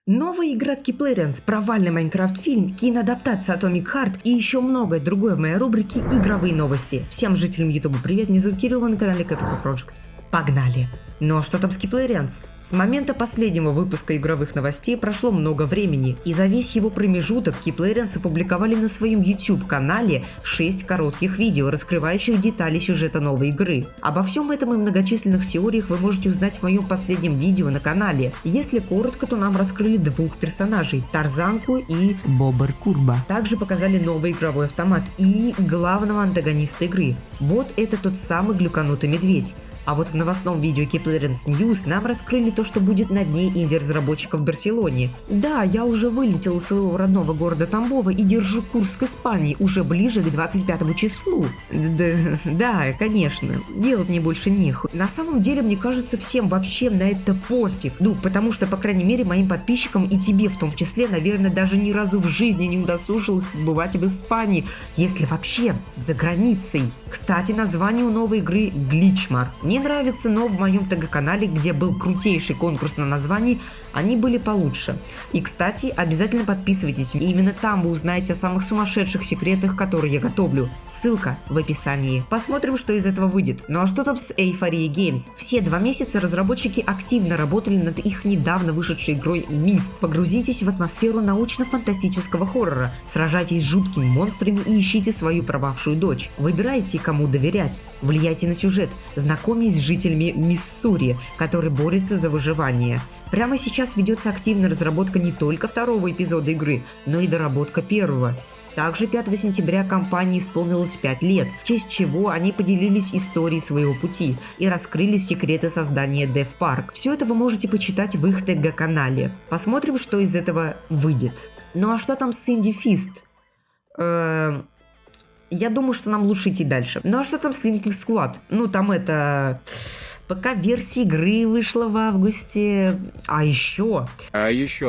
Новая игра от Keyplairance, провальный Майнкрафт-фильм, киноадаптация Atomic Heart и еще многое другое в моей рубрике «Игровые новости». Всем жителям Ютуба привет, меня зовут Кирилл, вы на канале Capital Project. Погнали! Ну а что там с Keyplairance? С момента последнего выпуска игровых новостей прошло много времени, и за весь его промежуток Keyplairance опубликовали на своем YouTube-канале 6 коротких видео, раскрывающих детали сюжета новой игры. Обо всем этом и многочисленных теориях вы можете узнать в моем последнем видео на канале. Если коротко, то нам раскрыли двух персонажей – Тарзанку и Бобер Курба. Также показали новый игровой автомат и главного антагониста игры. Вот это тот самый глюканутый медведь. А вот в новостном видео Keyplairance News нам раскрыли то, что будет на дне инди-разработчиков в Барселоне. Да, я уже вылетел из своего родного города Тамбова и держу курс к Испании уже ближе к 25 числу. Да, конечно, делать мне больше нехуй. На самом деле, мне кажется, всем вообще на это пофиг. Ну, потому что, по крайней мере, моим подписчикам и тебе в том числе, наверное, даже ни разу в жизни не удосужилось побывать в Испании, если вообще за границей. Кстати, название у новой игры Glitchmar. Мне нравится, но в моем ТГ-канале, где был крутейший конкурс на название, они были получше. И, кстати, обязательно подписывайтесь, именно там вы узнаете о самых сумасшедших секретах, которые я готовлю. Ссылка в описании. Посмотрим, что из этого выйдет. Ну а что там с Euphoria Games? Все 2 месяца разработчики активно работали над их недавно вышедшей игрой Myst. Погрузитесь в атмосферу научно-фантастического хоррора, сражайтесь с жуткими монстрами и ищите свою пропавшую дочь. Выбирайте, кому доверять, влияйте на сюжет, знакомьтесь с жителями Миссури, которые борются за выживание. Прямо сейчас ведется активная разработка не только второго эпизода игры, но и доработка первого. Также 5 сентября компании исполнилось 5 лет, в честь чего они поделились историей своего пути и раскрыли секреты создания Dev Park. Все это вы можете почитать в их ТГ-канале. Посмотрим, что из этого выйдет. Ну а что там с Indie Fist? Я думаю, что нам лучше идти дальше. Ну а что там с Linking Squad? Ну там это... Пока версия игры вышла в августе. А еще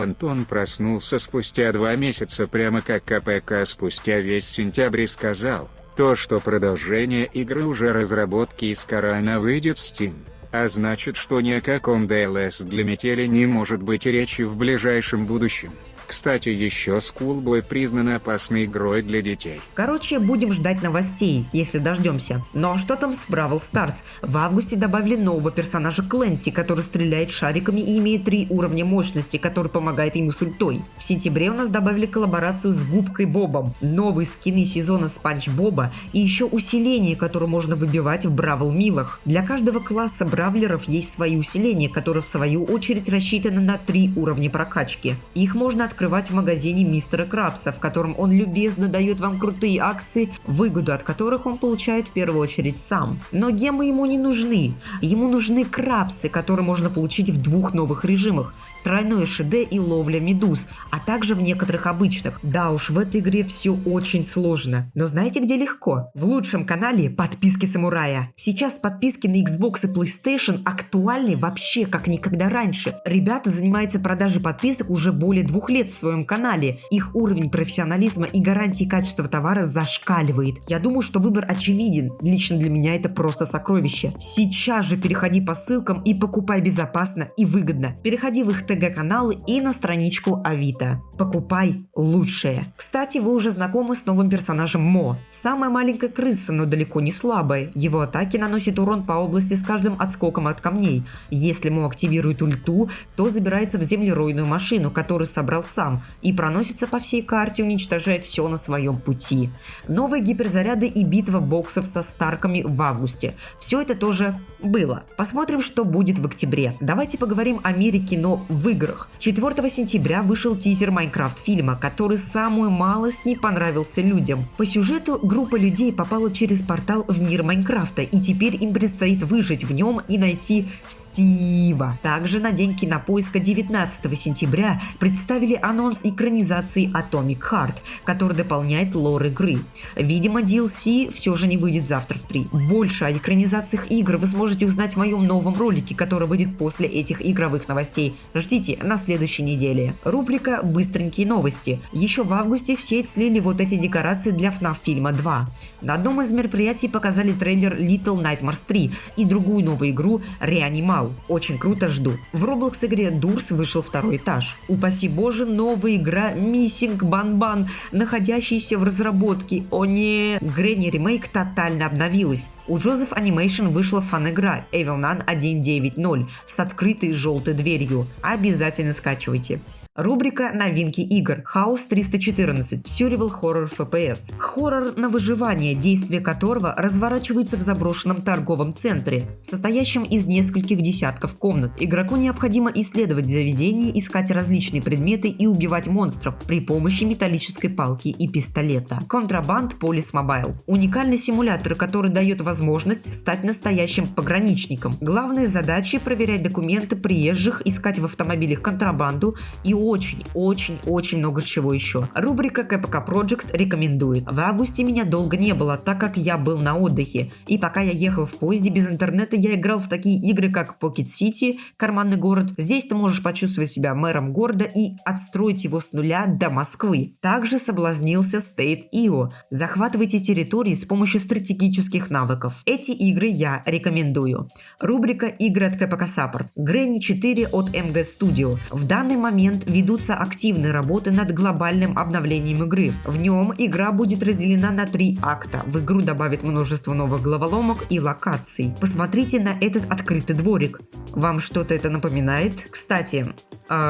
Антон проснулся спустя 2 месяца, прямо как КПК спустя весь сентябрь, и сказал, что продолжение игры уже разработки и скоро она выйдет в Steam. А значит, что ни о каком DLS для метели не может быть речи в ближайшем будущем. Кстати, еще Schoolboy признана опасной игрой для детей. Короче, будем ждать новостей, если дождемся. Ну а что там с Brawl Stars? В августе добавили нового персонажа Клэнси, который стреляет шариками и имеет 3 уровня мощности, который помогает ему с ультой. В сентябре у нас добавили коллаборацию с Губкой Бобом, новые скины сезона Спанч Боба и еще усиление, которое можно выбивать в Бравл Милах. Для каждого класса бравлеров есть свои усиления, которые в свою очередь рассчитаны на 3 уровня прокачки. Их можно открывать в магазине Мистера Крабса, в котором он любезно дает вам крутые акции, выгоду от которых он получает в первую очередь сам. Но гемы ему не нужны. Ему нужны крабсы, которые можно получить в 2 новых режимах. Тройное ШД и ловля медуз, а также в некоторых обычных. Да уж, в этой игре все очень сложно. Но знаете, где легко? В лучшем канале подписки самурая. Сейчас подписки на Xbox и PlayStation актуальны вообще как никогда раньше. Ребята занимаются продажей подписок уже более 2 лет в своем канале. Их уровень профессионализма и гарантии качества товара зашкаливает. Я думаю, что выбор очевиден. Лично для меня это просто сокровище. Сейчас же переходи по ссылкам и покупай безопасно и выгодно. Переходи в их ТГ-каналы и на страничку Авито. Покупай лучшее. Кстати, вы уже знакомы с новым персонажем Мо. Самая маленькая крыса, но далеко не слабая. Его атаки наносят урон по области с каждым отскоком от камней. Если Мо активирует ульту, то забирается в землеройную машину, которую собрал сам, и проносится по всей карте, уничтожая все на своем пути. Новые гиперзаряды и битва боксов со старками в августе. Все это тоже было. Посмотрим, что будет в октябре. Давайте поговорим о мире кино в играх. 4 сентября вышел тизер Майнкрафт-фильма, который самую малость не понравился людям. По сюжету группа людей попала через портал в мир Майнкрафта, и теперь им предстоит выжить в нем и найти Стива. Также на день кинопоиска 19 сентября представили анонс экранизации Atomic Heart, который дополняет лор игры. Видимо, DLC все же не выйдет завтра в 3. Больше о экранизациях игр вы сможете узнать в моем новом ролике, который выйдет после этих игровых новостей. Ждите ждите на следующей неделе. Рубрика «Быстренькие новости». Еще в августе в сеть слили вот эти декорации для FNAF фильма 2. На одном из мероприятий показали трейлер Little Nightmares 3 и другую новую игру Reanimal. Очень круто, жду. В Roblox игре Durs вышел второй этаж. Упаси боже, новая игра Missing Banban, находящаяся в разработке. О не, Granny ремейк тотально обновилась. У Joseph Animation вышла фан-игра Evil Nun 1.9.0 с открытой желтой дверью. Обязательно скачивайте. Рубрика «Новинки игр». House 314. Survival Horror FPS. Хоррор на выживание, действие которого разворачивается в заброшенном торговом центре, состоящем из нескольких десятков комнат. Игроку необходимо исследовать заведение, искать различные предметы и убивать монстров при помощи металлической палки и пистолета. Contraband Police Mobile. Уникальный симулятор, который дает возможность стать настоящим пограничником. Главная задача – проверять документы приезжих, искать в автомобилях контрабанду и очень много чего еще. Рубрика KPK Project рекомендует. В августе меня долго не было, так как я был на отдыхе. И пока я ехал в поезде без интернета, я играл в такие игры, как Pocket City, карманный город. Здесь ты можешь почувствовать себя мэром города и отстроить его с нуля до Москвы. Также соблазнился State.io. Захватывайте территории с помощью стратегических навыков. Эти игры я рекомендую. Рубрика игры от KPK Support. Granny 4 от MG Studio. В данный момент ведутся активные работы над глобальным обновлением игры. В нем игра будет разделена на 3 акта. В игру добавят множество новых головоломок и локаций. Посмотрите на этот открытый дворик. Вам что-то это напоминает? Кстати,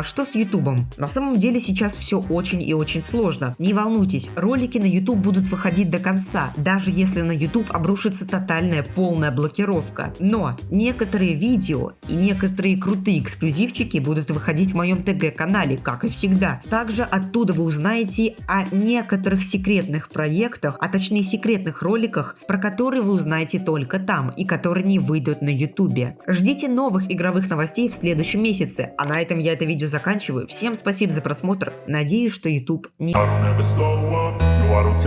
что с Ютубом? На самом деле сейчас все очень и очень сложно. Не волнуйтесь, ролики на YouTube будут выходить до конца, даже если на YouTube обрушится тотальная полная блокировка. Но некоторые видео и некоторые крутые эксклюзивчики будут выходить в моем ТГ-канале, как и всегда. Также оттуда вы узнаете о некоторых секретных проектах, а точнее секретных роликах, про которые вы узнаете только там и которые не выйдут на ютубе. Ждите новых игровых новостей в следующем месяце, а на этом я это видео заканчиваю. Всем спасибо за просмотр, надеюсь, что YouTube не... I don't ever slow up, no I don't